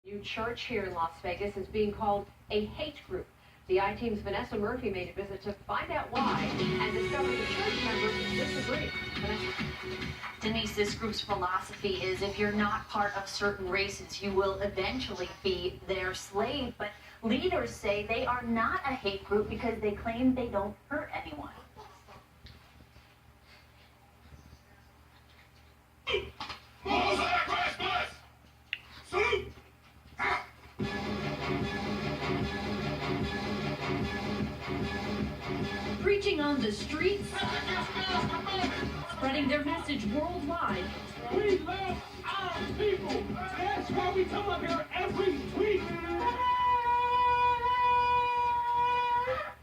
New church here in Las Vegas is being called a hate group. The I-Team's Vanessa Murphy made a visit to find out why and discovered the church members disagree. Denise, this group's philosophy is if you're not part of certain races, you will eventually be their slave. But leaders say they are not a hate group because they claim they don't hurt anyone. Preaching on the streets, spreading their message worldwide. We love our people. That's why we come up here every week.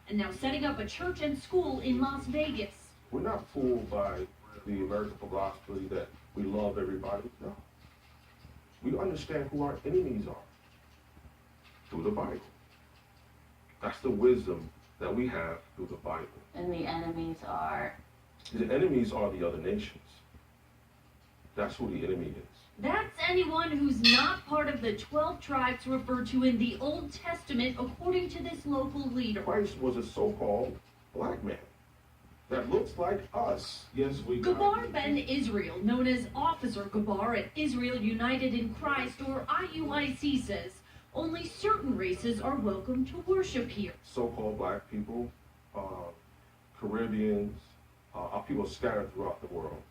And now setting up a church and school in Las Vegas. We're not fooled by the American philosophy that we love everybody. No. We understand who our enemies are through the Bible. That's the wisdom that we have through the Bible. And the enemies are? The enemies are the other nations. That's who the enemy is. That's anyone who's not part of the 12 tribes referred to in the Old Testament, according to this local leader. Christ was a so-called black man that looks like us. Yes, we Gabar Ben Israel, known as Officer Gabar at Israel United in Christ, or IUIC, says only certain races are welcome to worship here. So-called black people, Caribbeans, people scattered throughout the world,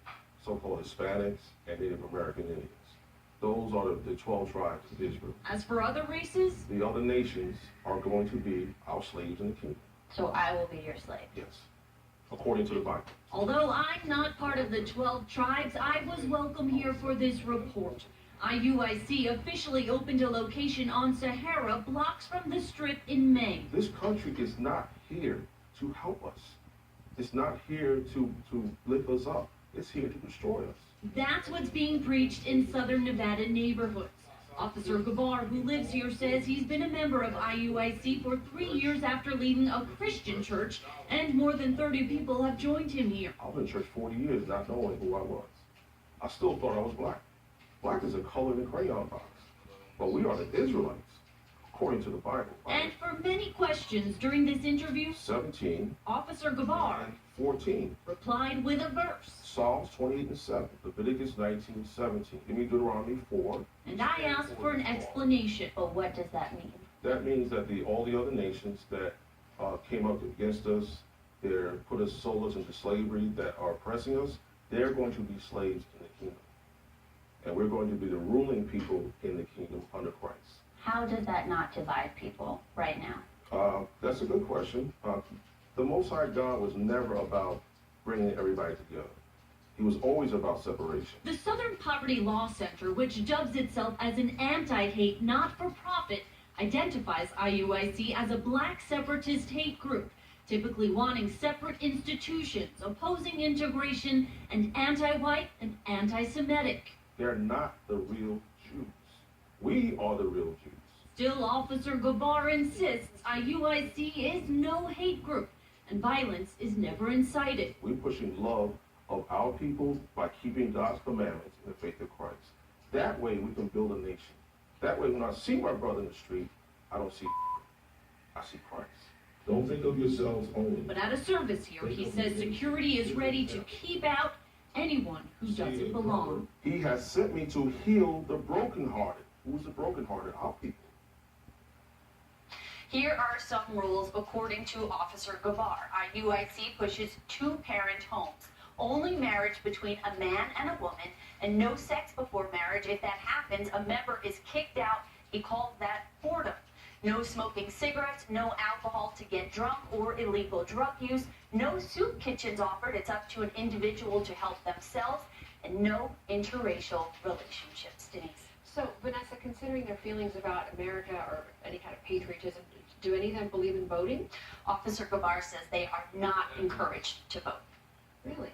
so-called Hispanics and Native American Indians. Those are the 12 tribes of Israel. As for other races? The other nations are going to be our slaves in the kingdom. So I will be your slave? Yes, according to the Bible. Although I'm not part of the 12 tribes, I was welcome here for this report. IUIC officially opened a location on Sahara, blocks from the Strip, in May. This country is not here to help us. It's not here to lift us up. It's here to destroy us. That's what's being preached in southern Nevada neighborhoods. Officer Gabar, who lives here, says he's been a member of IUIC for 3 years after leading a Christian church, and more than 30 people have joined him here. I was in church 40 years not knowing who I was. I still thought I was black. Black is a color in a crayon box. But we are the Israelites, according to the Bible. And for many questions during this interview, 17, Officer Gabar 14 replied with a verse. Psalms 28:7, Leviticus 19:17. Give me Deuteronomy 4. And I asked for an explanation. But what does that mean? That means that all the other nations that came up against us, they're put us, sold us into slavery, that are oppressing us, they're going to be slaves in the kingdom. And we're going to be the ruling people in the kingdom under Christ. How does that not divide people right now? That's a good question. The Most High God was never about bringing everybody together. He was always about separation. The Southern Poverty Law Center, which dubs itself as an anti-hate, not-for-profit, identifies IUIC as a black separatist hate group, typically wanting separate institutions, opposing integration, and anti-white and anti-Semitic. They're not the real Jews. We are the real Jews. Still, Officer Gabar insists IUIC is no hate group, and violence is never incited. We're pushing love of our people by keeping God's commandments in the faith of Christ. That way we can build a nation. That way when I see my brother in the street, I don't see I see Christ. Don't think of yourselves only. But at a service here, he says security is ready to keep out anyone who doesn't belong. He has sent me to heal the brokenhearted. Who's the brokenhearted? Our people. Here are some rules according to Officer Gabar. IUIC pushes two-parent homes. Only marriage between a man and a woman, and no sex before marriage. If that happens, a member is kicked out. He calls that boredom. No smoking cigarettes, no alcohol to get drunk or illegal drug use, no soup kitchens offered. It's up to an individual to help themselves, and no interracial relationships. Denise. So, Vanessa, considering their feelings about America or any kind of patriotism, do any of them believe in voting? Officer Gabar says they are not encouraged to vote. Really?